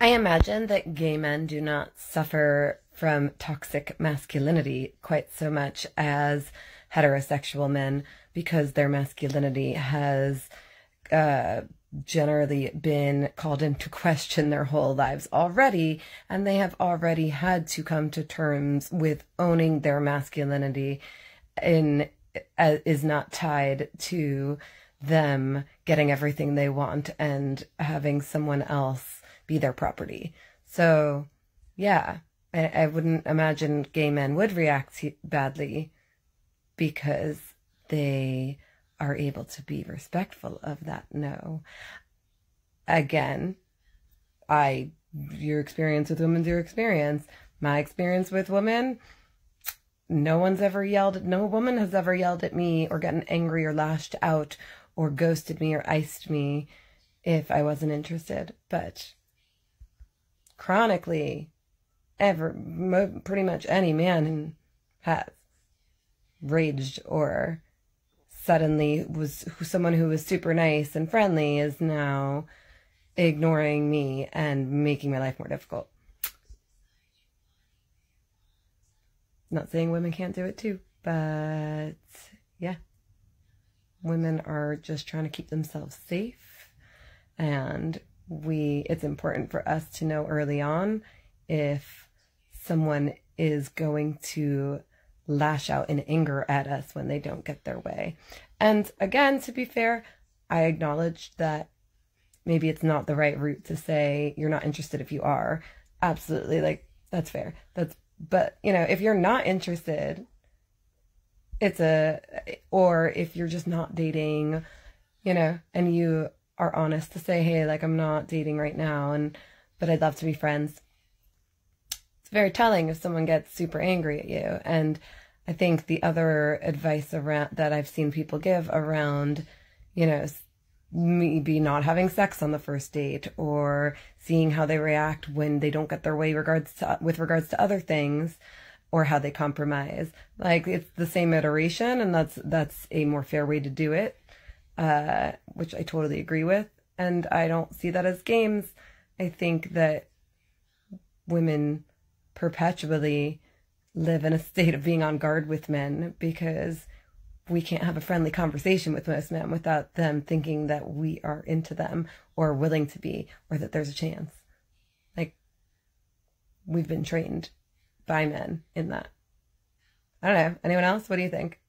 I imagine that gay men do not suffer from toxic masculinity quite so much as heterosexual men because their masculinity has uh, generally been called into question their whole lives already, and they have already had to come to terms with owning their masculinity in is not tied to them getting everything they want and having someone else be their property. So, yeah, I wouldn't imagine gay men would react badly because they are able to be respectful of that no. Again, I your experience with women's your experience. My experience with women, no woman has ever yelled at me or gotten angry or lashed out or ghosted me or iced me if I wasn't interested. But chronically, pretty much any man has raged or suddenly was someone who was super nice and friendly is now ignoring me and making my life more difficult. Not saying women can't do it too, but yeah, women are just trying to keep themselves safe, and it's important for us to know early on if someone is going to lash out in anger at us when they don't get their way. And again, to be fair, I acknowledge that maybe it's not the right route to say you're not interested if you are. Absolutely, like that's fair. But if you're not interested, or if you're just not dating, and you are honest to say, hey, like I'm not dating right now, but I'd love to be friends. It's very telling if someone gets super angry at you. And I think the other advice around that I've seen people give around, maybe not having sex on the first date or seeing how they react when they don't get their way with regards to other things or how they compromise. Like it's the same iteration, and that's a more fair way to do it, which I totally agree with. And I don't see that as games. I think that women perpetually live in a state of being on guard with men because we can't have a friendly conversation with most men without them thinking that we are into them or willing to be, or that there's a chance. Like, we've been trained by men in that. I don't know. Anyone else? What do you think?